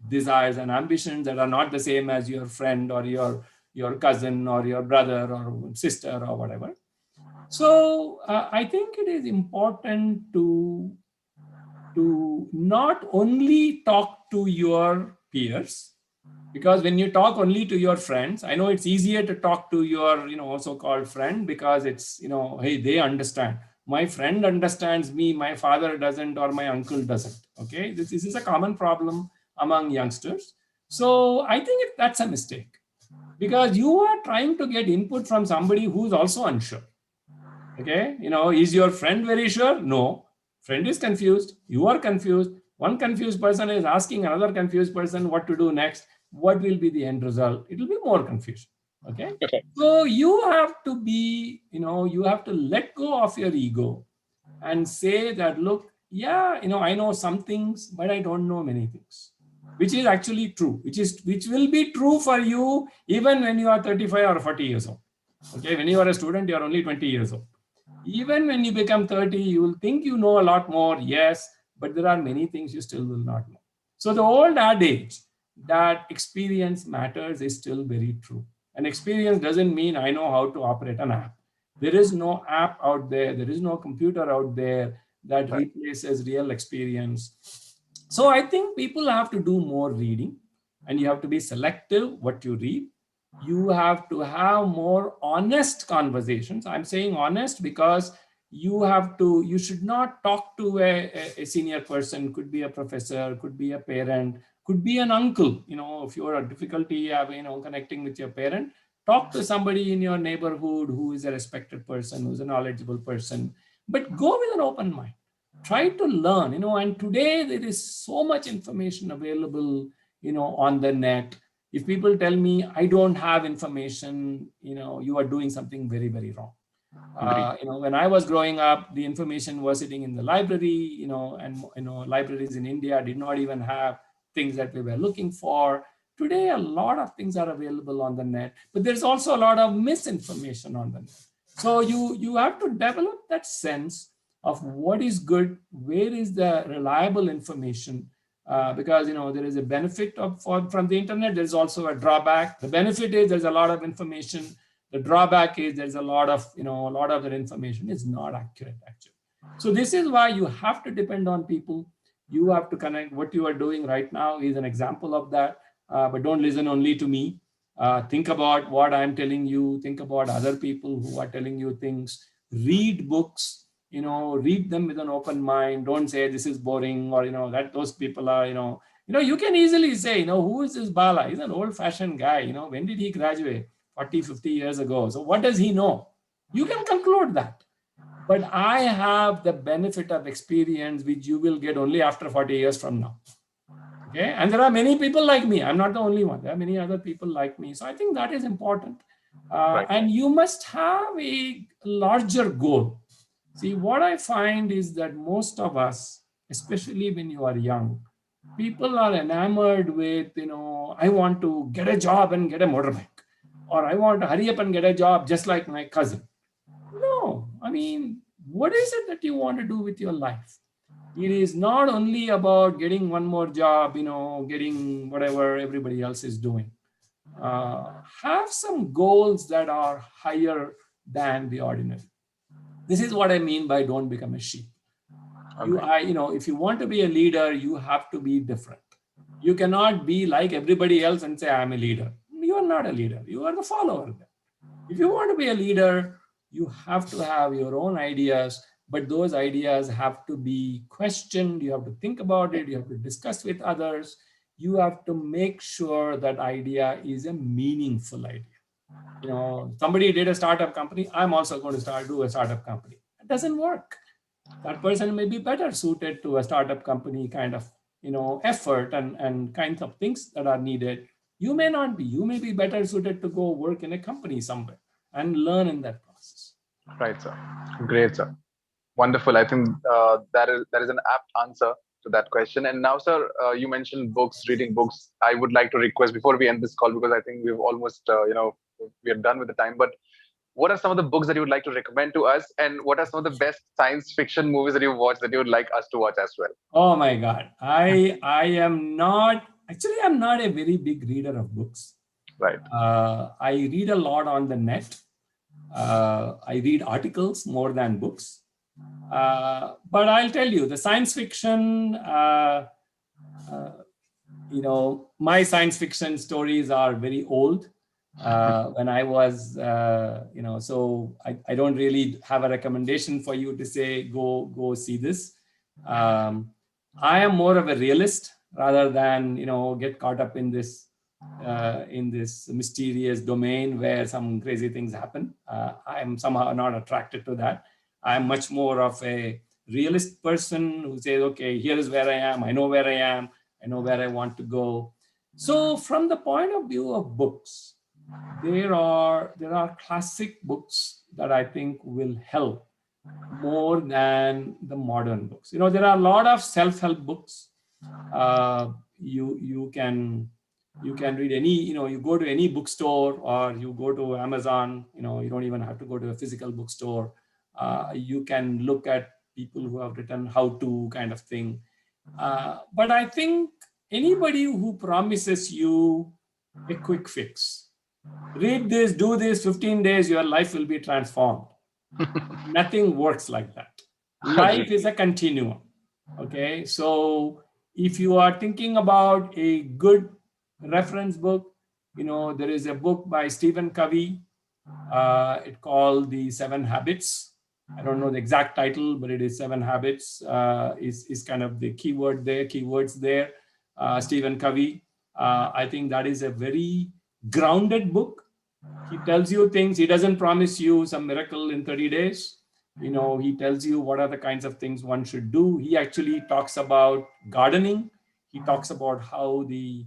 desires and ambitions that are not the same as your friend or your cousin or your brother or sister or whatever. So I think it is important to not only talk to your peers, because when you talk only to your friends, I know it's easier to talk to your so-called friend because it's hey, they understand. My friend understands me, my father doesn't, or my uncle doesn't. Okay, this is a common problem among youngsters. So I think that's a mistake, because you are trying to get input from somebody who's also unsure. Okay, is your friend very sure? No, friend is confused, you are confused. One confused person is asking another confused person what to do next. What will be the end result? It will be more confusion. Okay, so you have to be, you have to let go of your ego and say that, look, yeah, I know some things, but I don't know many things, which is actually true, which will be true for you even when you are 35 or 40 years old. Okay, when you are a student, you are only 20 years old. Even when you become 30, you will think you know a lot more, yes, but there are many things you still will not know. So the old adage that experience matters is still very true. And experience doesn't mean I know how to operate an app. There is no app out there, there is no computer out there that replaces real experience. So I think people have to do more reading, and you have to be selective what you read. You have to have more honest conversations. I'm saying honest because you should not talk to a senior person, could be a professor, could be a parent, could be an uncle. If you are a difficulty connecting with your parent, Talk to somebody in your neighborhood who is a respected person, who's a knowledgeable person, but go with an open mind. Try to learn, and today there is so much information available, on the net. If people tell me I don't have information, you are doing something very, very wrong. When I was growing up, the information was sitting in the library, and libraries in India did not even have things that we were looking for. Today, a lot of things are available on the net, but there's also a lot of misinformation on the net. So you have to develop that sense of what is good, where is the reliable information, because there is a benefit from the internet. There's also a drawback. The benefit is there's a lot of information. The drawback is there's a lot of that information is not accurate actually. So this is why you have to depend on people. You have to connect. What you are doing right now is an example of that. But don't listen only to me. Think about what I'm telling you. Think about other people who are telling you things. Read books. Read them with an open mind. Don't say this is boring, or that those people are. You can easily say, who is this Bala? He's an old-fashioned guy. When did he graduate? 40, 50 years ago. So what does he know? You can conclude that. But I have the benefit of experience, which you will get only after 40 years from now. Okay. And there are many people like me. I'm not the only one. There are many other people like me. So I think that is important. Right. And you must have a larger goal. See, what I find is that most of us, especially when you are young, people are enamored with, I want to get a job and get a motorbike, or I want to hurry up and get a job just like my cousin. No, I mean, what is it that you want to do with your life? It is not only about getting one more job, getting whatever everybody else is doing. Have some goals that are higher than the ordinary. This is what I mean by don't become a sheep. If you want to be a leader, you have to be different. You cannot be like everybody else and say, I'm a leader. You are not a leader. You are the follower. If you want to be a leader, you have to have your own ideas, but those ideas have to be questioned. You have to think about it. You have to discuss with others. You have to make sure that idea is a meaningful idea. Somebody did a startup company. I'm also going to do a startup company. It doesn't work. That person may be better suited to a startup company kind of, effort and kinds of things that are needed. You may not be. You may be better suited to go work in a company somewhere and learn in that process. Right, sir. Great, sir. Wonderful. I think that is an apt answer to that question. And now, sir, you mentioned books, reading books. I would like to request before we end this call, because I think we've almost, we are done with the time. But what are some of the books that you would like to recommend to us? And what are some of the best science fiction movies that you've watched that you would like us to watch as well? Oh my God. I'm not a very big reader of books. Right. I read a lot on the net. I read articles more than books. But I'll tell you, the science fiction, my science fiction stories are very old. When I was, so I don't really have a recommendation for you to say, go see this. I am more of a realist rather than, get caught up in this mysterious domain where some crazy things happen. I'm somehow not attracted to that. I'm much more of a realist person who says, okay, here is where I am. I know where I am. I know where I want to go. So from the point of view of books, there are classic books that I think will help more than the modern books. There are a lot of self-help books. You can read any, you go to any bookstore or you go to Amazon, you don't even have to go to a physical bookstore. You can look at people who have written how-to kind of thing. But I think anybody who promises you a quick fix, read this, do this, 15 days, your life will be transformed. Nothing works like that. Life is a continuum. Okay. So if you are thinking about a good reference book, there is a book by Stephen Covey. It's called The 7 Habits. I don't know the exact title, but it is 7 Habits is kind of the keywords there. Stephen Covey. I think that is a very grounded book. He tells you things. He doesn't promise you some miracle in 30 days. He tells you what are the kinds of things one should do. He actually talks about gardening. He talks about how the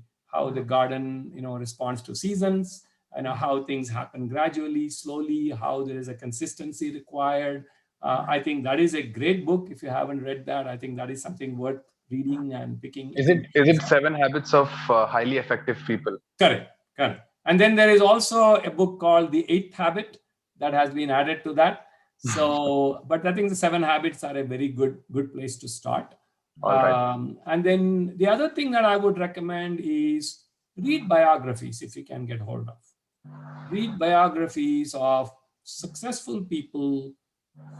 garden, responds to seasons, and how things happen gradually, slowly, how there is a consistency required. I think that is a great book. If you haven't read that, I think that is something worth reading and picking Is information it from. Seven Habits of Highly Effective People? Correct, correct. And then there is also a book called The Eighth Habit that has been added to that. So, but I think the 7 habits are a very good place to start. All right. And then the other thing that I would recommend is read biographies if you can get hold of. Read biographies of successful people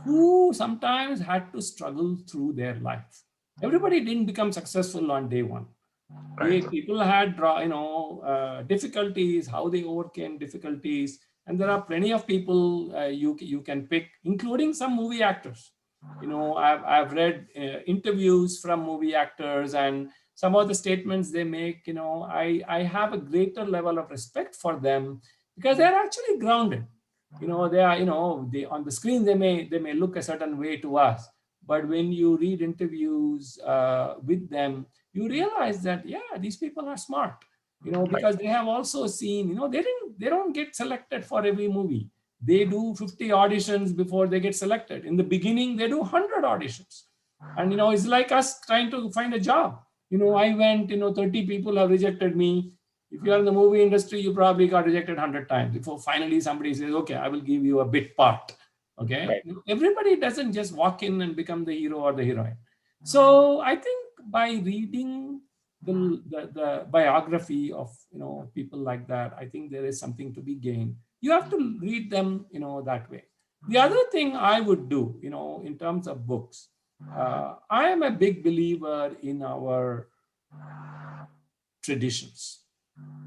who sometimes had to struggle through their life. Everybody didn't become successful on day one. Right. People had difficulties, how they overcame difficulties, and there are plenty of people you can pick, including some movie actors. I've read interviews from movie actors, and some of the statements they make. I have a greater level of respect for them because they're actually grounded. They are, they on the screen they may look a certain way to us, but when you read interviews with them, you realize that these people are smart, because they have also seen, they don't get selected for every movie. They do 50 auditions before they get selected. In the beginning they do 100 auditions, and it's like us trying to find a job. I went, 30 people have rejected me. If you are in the movie industry, you probably got rejected 100 times before finally somebody says, okay, I will give you a bit part. Okay. Right. Everybody doesn't just walk in and become the hero or the heroine. So I think by reading the biography of people like that, I think there is something to be gained. You have to read them that way. The other thing I would do, in terms of books, I am a big believer in our traditions.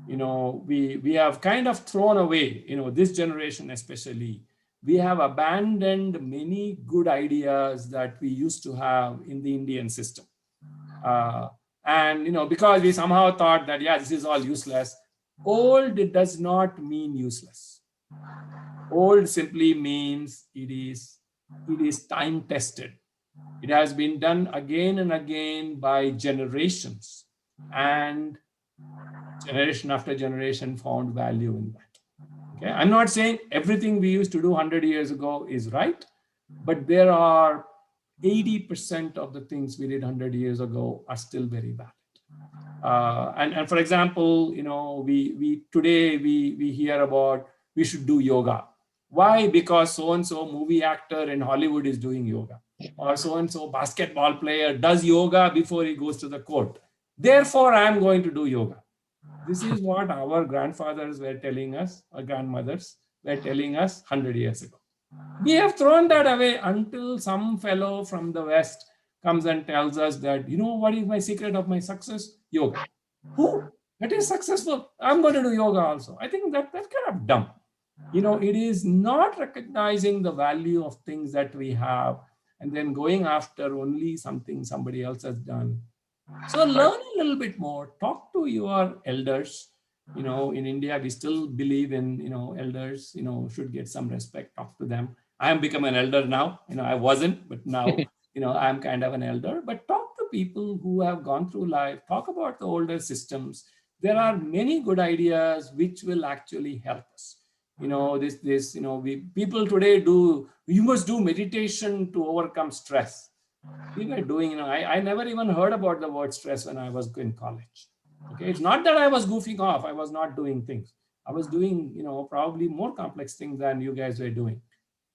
We have kind of thrown away, this generation especially, we have abandoned many good ideas that we used to have in the Indian system. And because we somehow thought that, this is all useless. Old does not mean useless. Old simply means it is time tested. It has been done again and again by generations, and generation after generation found value in that. Okay, I'm not saying everything we used to do 100 years ago is right, but there are 80% of the things we did 100 years ago are still very valid. And for example, we today we hear about we should do yoga. Why? Because so and so movie actor in Hollywood is doing yoga, or so and so basketball player does yoga before he goes to the court. Therefore, I am going to do yoga. This is what our grandfathers were telling us, our grandmothers were telling us 100 years ago. We have thrown that away until some fellow from the West comes and tells us that, what is my secret of my success? Yoga. Who? That is successful. I'm going to do yoga also. I think that's kind of dumb. It is not recognizing the value of things that we have and then going after only something somebody else has done. So learn a little bit more, talk to your elders. In India, we still believe in, elders, should get some respect, talk to them. I am become an elder now, I wasn't, but now, I'm kind of an elder, but talk to people who have gone through life, talk about the older systems. There are many good ideas which will actually help us. People today you must do meditation to overcome stress. We were doing, I never even heard about the word stress when I was in college. Okay, it's not that I was goofing off. I was not doing things. I was doing, probably more complex things than you guys were doing.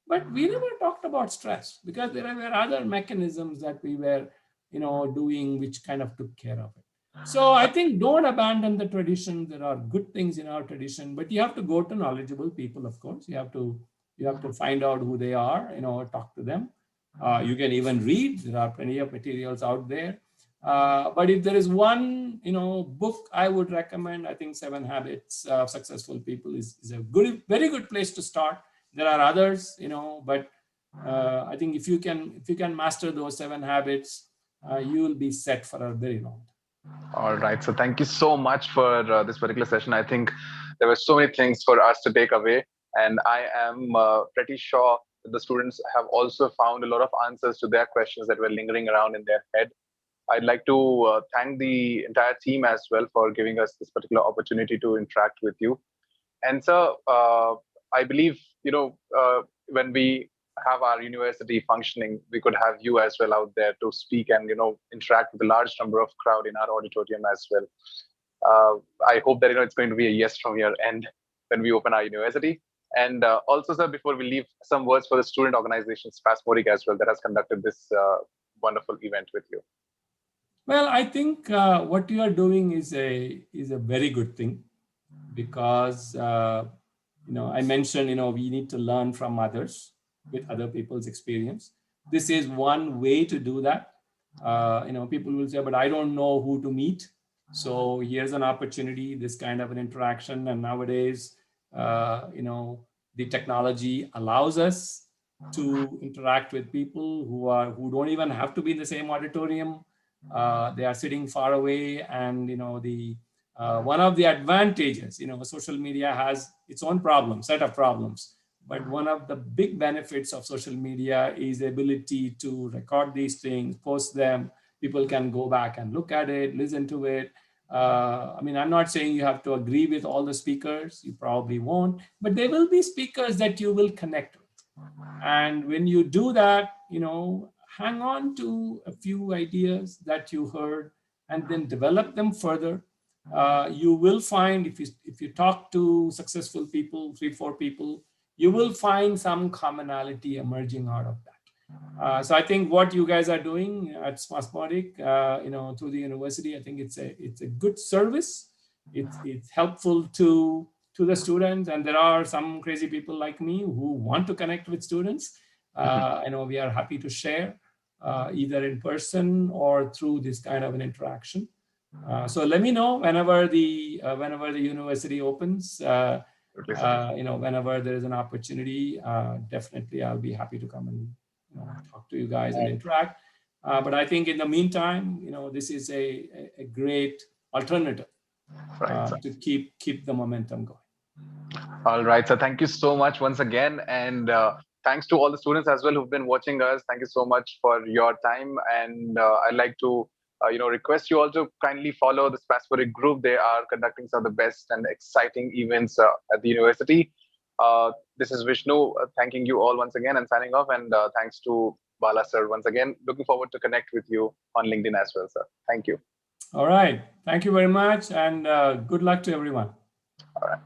But we never talked about stress because there were other mechanisms that we were, doing which kind of took care of it. So I think don't abandon the tradition. There are good things in our tradition, but you have to go to knowledgeable people, of course. You have to find out who they are, talk to them. You can even read. There are plenty of materials out there. But if there is one, book I would recommend, I think 7 Habits of Successful People is a very good place to start. There are others, but I think if you can master those 7 habits, you will be set for a very long time. All right. So thank you so much for this particular session. I think there were so many things for us to take away, and I am pretty sure that the students have also found a lot of answers to their questions that were lingering around in their head. I'd like to thank the entire team as well for giving us this particular opportunity to interact with you. And so I believe, when we have our university functioning, we could have you as well out there to speak and, interact with a large number of crowd in our auditorium as well. I hope that, it's going to be a yes from your end when we open our university. And also, sir, before we leave, some words for the student organization, Spasmodic as well, that has conducted this wonderful event with you. Well, I think what you are doing is a very good thing, because I mentioned we need to learn from others with other people's experience. This is one way to do that. People will say, but I don't know who to meet. So here's an opportunity, this kind of an interaction. And nowadays, the technology allows us to interact with people who don't even have to be in the same auditorium. They are sitting far away, and one of the advantages, social media has its own set of problems, but one of the big benefits of social media is the ability to record these things, post them. People can go back and look at it, listen to it. I'm not saying you have to agree with all the speakers. You probably won't, but there will be speakers that you will connect with. And when you do that, hang on to a few ideas that you heard and then develop them further. You will find, if you talk to successful people, 3-4 people, you will find some commonality emerging out of that. So I think what you guys are doing at Spasmodic, through the university, I think it's a good service. It's helpful to the students, and there are some crazy people like me who want to connect with students. I know we are happy to share either in person or through this kind of an interaction. So let me know whenever the university opens. Whenever there is an opportunity, definitely I'll be happy to come and talk to you guys and interact. But I think in the meantime, this is a great alternative to keep the momentum going. All right. So thank you so much once again. And thanks to all the students as well who've been watching us. Thank you so much for your time. And I'd like to, request you all to kindly follow the Spasmodic group. They are conducting some of the best and exciting events at the university. This is Vishnu thanking you all once again and signing off. And thanks to Bala, sir, once again. Looking forward to connect with you on LinkedIn as well, sir. Thank you. All right. Thank you very much. And good luck to everyone. All right.